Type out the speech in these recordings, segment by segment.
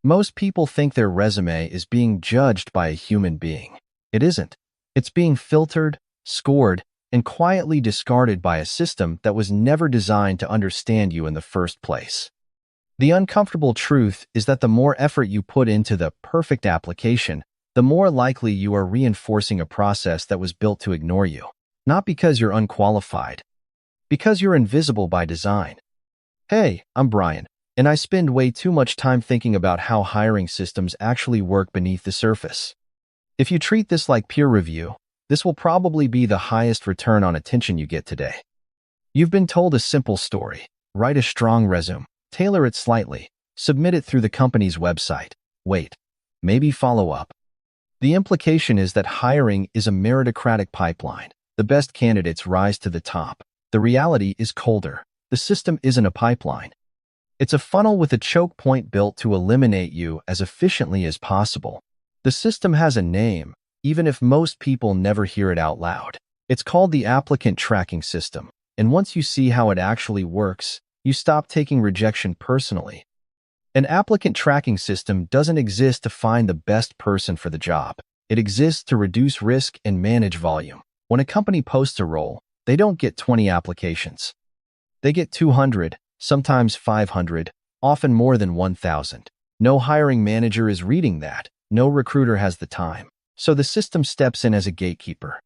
Most people think their resume is being judged by a human being. It isn't. It's being filtered, scored, and quietly discarded by a system that was never designed to understand you in the first place. The uncomfortable truth is that the more effort you put into the perfect application, the more likely you are reinforcing a process that was built to ignore you. Not because you're unqualified, because you're invisible by design. Hey, I'm Brian, and I spend way too much time thinking about how hiring systems actually work beneath the surface. If you treat this like peer review, this will probably be the highest return on attention you get today. You've been told a simple story: write a strong resume, tailor it slightly, submit it through the company's website. Wait, maybe follow up. The implication is that hiring is a meritocratic pipeline. The best candidates rise to the top. The reality is colder. The system isn't a pipeline. It's a funnel with a choke point built to eliminate you as efficiently as possible. The system has a name, even if most people never hear it out loud. It's called the applicant tracking system, and once you see how it actually works, you stop taking rejection personally. An applicant tracking system doesn't exist to find the best person for the job. It exists to reduce risk and manage volume. When a company posts a role, they don't get 20 applications. They get 200, sometimes 500, often more than 1,000. No hiring manager is reading that. No recruiter has the time. So the system steps in as a gatekeeper.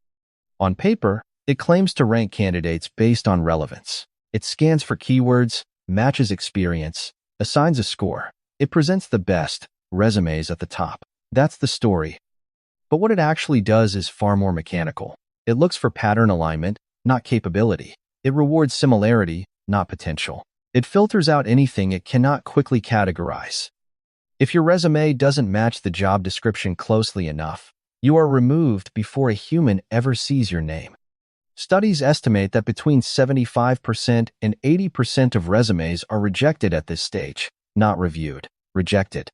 On paper, it claims to rank candidates based on relevance. It scans for keywords, matches experience, assigns a score. It presents the best resumes at the top. That's the story. But what it actually does is far more mechanical. It looks for pattern alignment, not capability. It rewards similarity, not potential. It filters out anything it cannot quickly categorize. If your resume doesn't match the job description closely enough, you are removed before a human ever sees your name. Studies estimate that between 75% and 80% of resumes are rejected at this stage, not reviewed, rejected.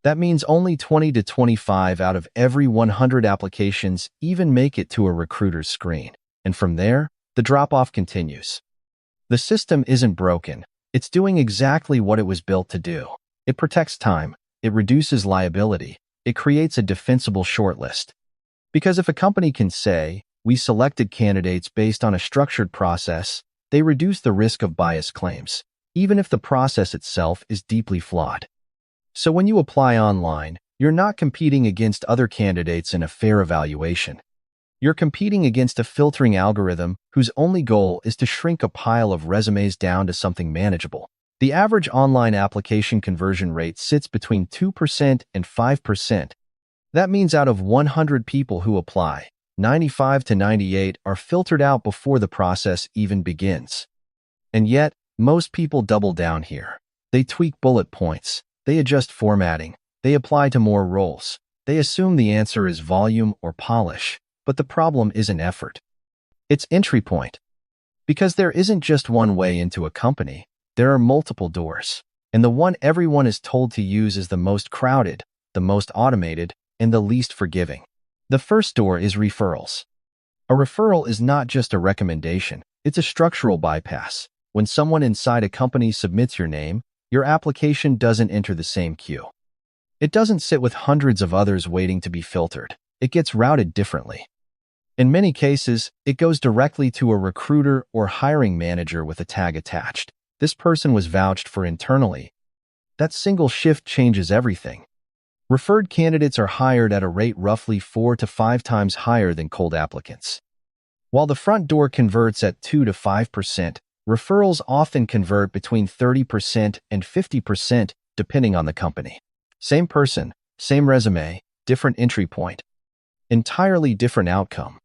That means only 20 to 25 out of every 100 applications even make it to a recruiter's screen. And from there, the drop-off continues. The system isn't broken. It's doing exactly what it was built to do. It protects time. It reduces liability. It creates a defensible shortlist. Because if a company can say, "We selected candidates based on a structured process," they reduce the risk of bias claims, even if the process itself is deeply flawed. So when you apply online, you're not competing against other candidates in a fair evaluation. You're competing against a filtering algorithm whose only goal is to shrink a pile of resumes down to something manageable. The average online application conversion rate sits between 2% and 5%. That means out of 100 people who apply, 95 to 98 are filtered out before the process even begins. And yet, most people double down here. They tweak bullet points. They adjust formatting. They apply to more roles. They assume the answer is volume or polish. But the problem isn't effort. It's entry point. Because there isn't just one way into a company. There are multiple doors. And the one everyone is told to use is the most crowded, the most automated, and the least forgiving. The first door is referrals. A referral is not just a recommendation. It's a structural bypass. When someone inside a company submits your name, your application doesn't enter the same queue. It doesn't sit with hundreds of others waiting to be filtered. It gets routed differently. In many cases, it goes directly to a recruiter or hiring manager with a tag attached. This person was vouched for internally. That single shift changes everything. Referred candidates are hired at a rate roughly 4 to 5 times higher than cold applicants. While the front door converts at 2 to 5%, referrals often convert between 30% and 50%, depending on the company. Same person, same resume, different entry point. Entirely different outcome.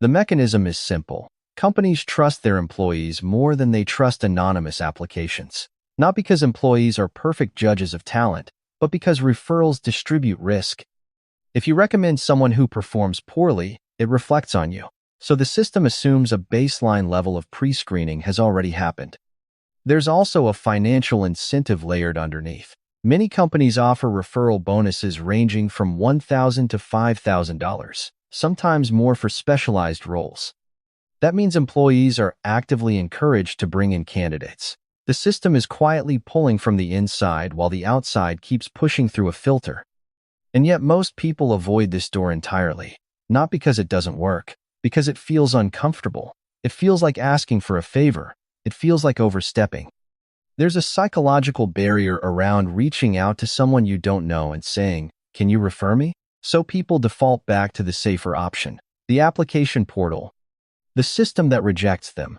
The mechanism is simple. Companies trust their employees more than they trust anonymous applications. Not because employees are perfect judges of talent, but because referrals distribute risk. If you recommend someone who performs poorly, it reflects on you. So the system assumes a baseline level of pre-screening has already happened. There's also a financial incentive layered underneath. Many companies offer referral bonuses ranging from $1,000 to $5,000, sometimes more for specialized roles. That means employees are actively encouraged to bring in candidates. The system is quietly pulling from the inside while the outside keeps pushing through a filter. And yet most people avoid this door entirely, not because it doesn't work, because it feels uncomfortable. It feels like asking for a favor. It feels like overstepping. There's a psychological barrier around reaching out to someone you don't know and saying, "Can you refer me?" So people default back to the safer option, the application portal, the system that rejects them.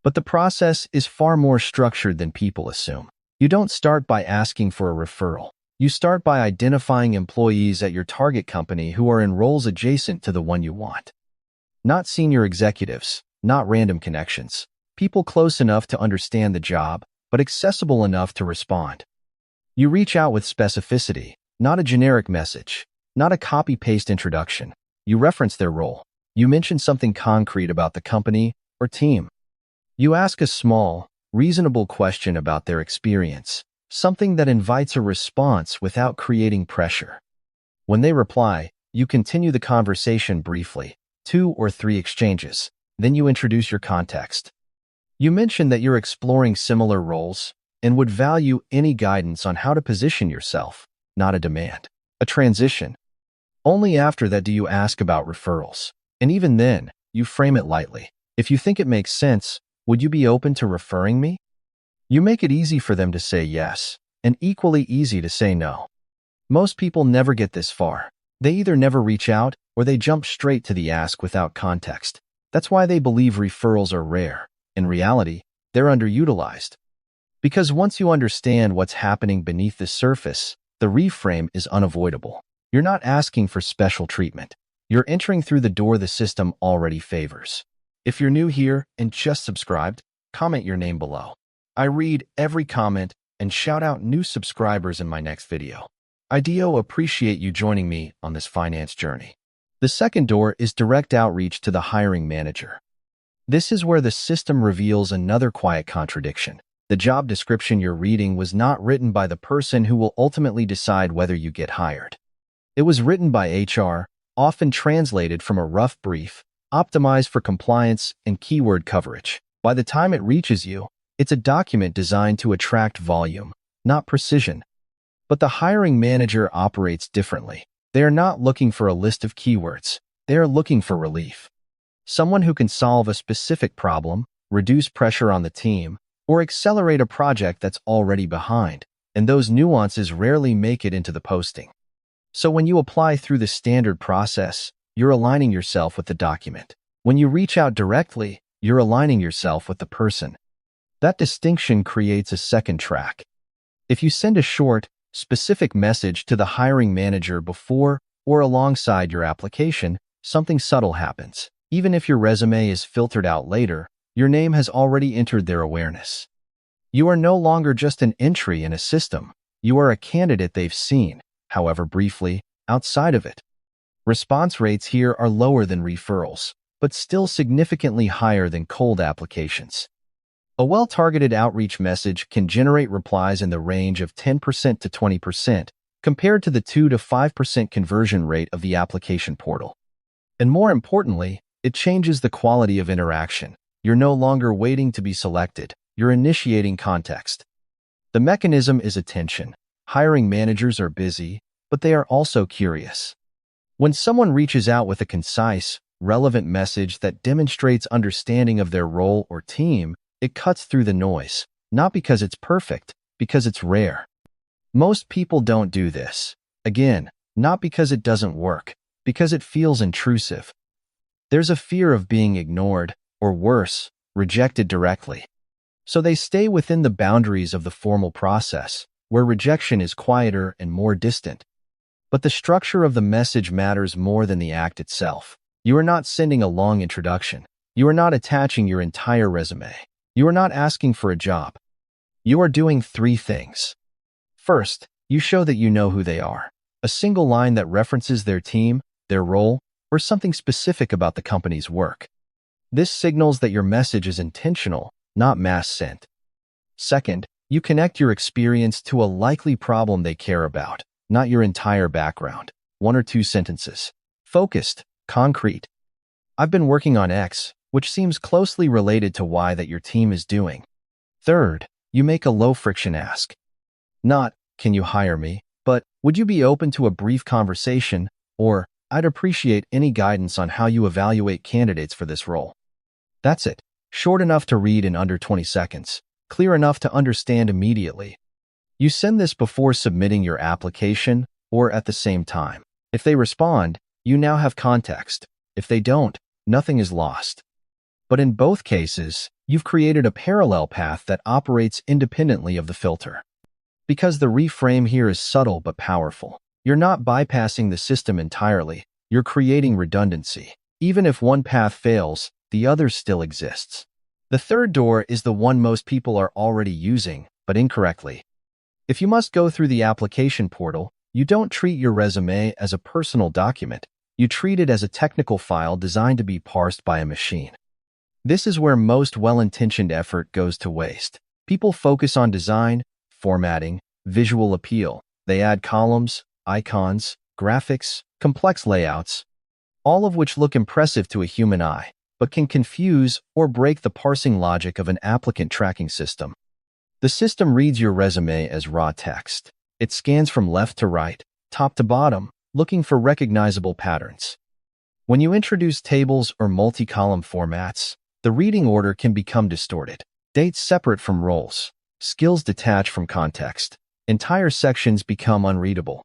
But the process is far more structured than people assume. You don't start by asking for a referral. You start by identifying employees at your target company who are in roles adjacent to the one you want. Not senior executives, not random connections. People close enough to understand the job, but accessible enough to respond. You reach out with specificity, not a generic message, not a copy-paste introduction. You reference their role. You mention something concrete about the company or team. You ask a small, reasonable question about their experience, something that invites a response without creating pressure. When they reply, you continue the conversation briefly, 2 or 3 exchanges. Then you introduce your context. You mention that you're exploring similar roles and would value any guidance on how to position yourself, not a demand, a transition. Only after that do you ask about referrals. And even then, you frame it lightly. If you think it makes sense, would you be open to referring me? You make it easy for them to say yes, and equally easy to say no. Most people never get this far. They either never reach out, or they jump straight to the ask without context. That's why they believe referrals are rare. In reality, they're underutilized. Because once you understand what's happening beneath the surface, the reframe is unavoidable. You're not asking for special treatment. You're entering through the door the system already favors. If you're new here and just subscribed, comment your name below. I read every comment and shout out new subscribers in my next video. I do appreciate you joining me on this finance journey. The second door is direct outreach to the hiring manager. This is where the system reveals another quiet contradiction. The job description you're reading was not written by the person who will ultimately decide whether you get hired. It was written by HR, often translated from a rough brief, optimized for compliance and keyword coverage. By the time it reaches you, it's a document designed to attract volume, not precision. But the hiring manager operates differently. They are not looking for a list of keywords. They are looking for relief. Someone who can solve a specific problem, reduce pressure on the team, or accelerate a project that's already behind. And those nuances rarely make it into the posting. So when you apply through the standard process, you're aligning yourself with the document. When you reach out directly, you're aligning yourself with the person. That distinction creates a second track. If you send a short, specific message to the hiring manager before or alongside your application, something subtle happens. Even if your resume is filtered out later, your name has already entered their awareness. You are no longer just an entry in a system. You are a candidate they've seen, however briefly, outside of it. Response rates here are lower than referrals, but still significantly higher than cold applications. A well-targeted outreach message can generate replies in the range of 10% to 20%, compared to the 2 to 5% conversion rate of the application portal. And more importantly, it changes the quality of interaction. You're no longer waiting to be selected. You're initiating context. The mechanism is attention. Hiring managers are busy, but they are also curious. When someone reaches out with a concise, relevant message that demonstrates understanding of their role or team, it cuts through the noise, not because it's perfect, because it's rare. Most people don't do this. Again, not because it doesn't work, because it feels intrusive. There's a fear of being ignored, or worse, rejected directly. So they stay within the boundaries of the formal process, where rejection is quieter and more distant. But the structure of the message matters more than the act itself. You are not sending a long introduction. You are not attaching your entire resume. You are not asking for a job. You are doing 3 things. First, you show that you know who they are. A single line that references their team, their role, or something specific about the company's work. This signals that your message is intentional, not mass sent. Second, you connect your experience to a likely problem they care about, not your entire background. 1 or 2 sentences. Focused, concrete. I've been working on X, which seems closely related to Y that your team is doing. Third, You make a low-friction ask. Not, "Can you hire me?" but, "Would you be open to a brief conversation?" or, "I'd appreciate any guidance on how you evaluate candidates for this role." That's it. Short enough to read in under 20 seconds. Clear enough to understand immediately. You send this before submitting your application or at the same time. If they respond, you now have context. If they don't, nothing is lost. But in both cases, you've created a parallel path that operates independently of the filter. Because the reframe here is subtle but powerful. You're not bypassing the system entirely. You're creating redundancy. Even if one path fails, the other still exists. The third door is the one most people are already using, but incorrectly. If you must go through the application portal, you don't treat your resume as a personal document. You treat it as a technical file designed to be parsed by a machine. This is where most well-intentioned effort goes to waste. People focus on design, formatting, visual appeal. They add columns, icons, graphics, complex layouts, all of which look impressive to a human eye, but can confuse or break the parsing logic of an applicant tracking system. The system reads your resume as raw text. It scans from left to right, top to bottom, looking for recognizable patterns. When you introduce tables or multi-column formats, the reading order can become distorted. Dates separate from roles. Skills detach from context. Entire sections become unreadable.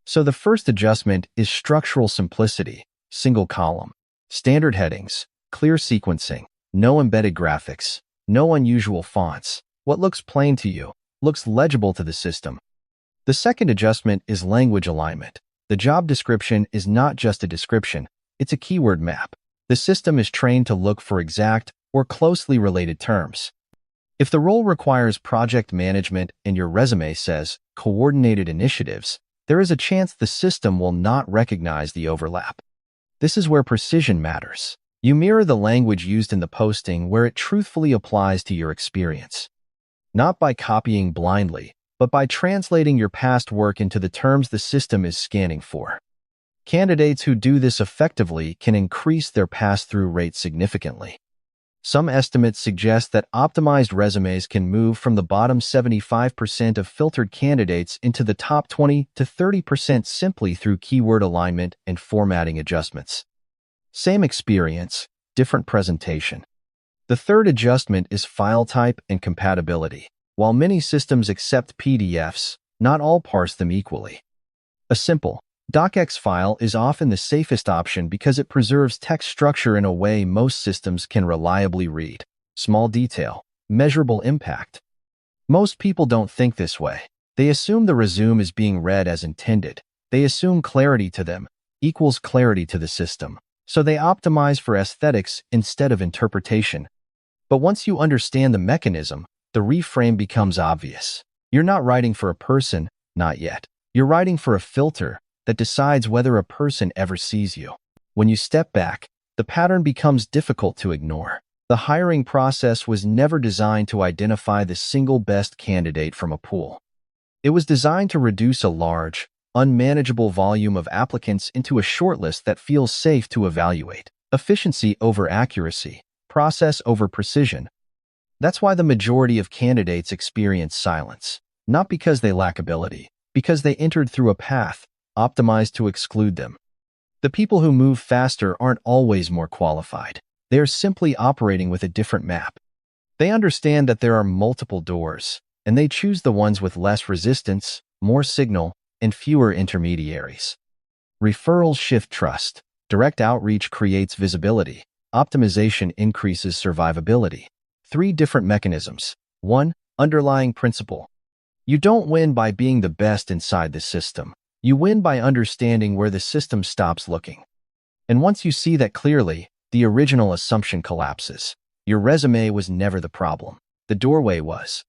So the first adjustment is structural simplicity, single column, standard headings, clear sequencing, no embedded graphics, no unusual fonts. What looks plain to you looks legible to the system. The second adjustment is language alignment. The job description is not just a description, it's a keyword map. The system is trained to look for exact or closely related terms. If the role requires project management and your resume says coordinated initiatives, there is a chance the system will not recognize the overlap. This is where precision matters. You mirror the language used in the posting where it truthfully applies to your experience. Not by copying blindly, but by translating your past work into the terms the system is scanning for. Candidates who do this effectively can increase their pass-through rate significantly. Some estimates suggest that optimized resumes can move from the bottom 75% of filtered candidates into the top 20 to 30% simply through keyword alignment and formatting adjustments. Same experience, different presentation. The third adjustment is file type and compatibility. While many systems accept PDFs, not all parse them equally. A simple docx file is often the safest option because it preserves text structure in a way most systems can reliably read. Small detail, measurable impact. Most people don't think this way. They assume the resume is being read as intended. They assume clarity to them equals clarity to the system. So they optimize for aesthetics instead of interpretation. But once you understand the mechanism, the reframe becomes obvious. You're not writing for a person, not yet. You're writing for a filter that decides whether a person ever sees you. When you step back, the pattern becomes difficult to ignore. The hiring process was never designed to identify the single best candidate from a pool. It was designed to reduce a large, unmanageable volume of applicants into a shortlist that feels safe to evaluate. Efficiency over accuracy, process over precision. That's why the majority of candidates experience silence. Not because they lack ability, because they entered through a path optimized to exclude them. The people who move faster aren't always more qualified. They are simply operating with a different map. They understand that there are multiple doors, and they choose the ones with less resistance, more signal, and fewer intermediaries. Referrals shift trust. Direct outreach creates visibility. Optimization increases survivability. 3 different mechanisms. 1. Underlying principle. You don't win by being the best inside the system. You win by understanding where the system stops looking. And once you see that clearly, the original assumption collapses. Your resume was never the problem. The doorway was.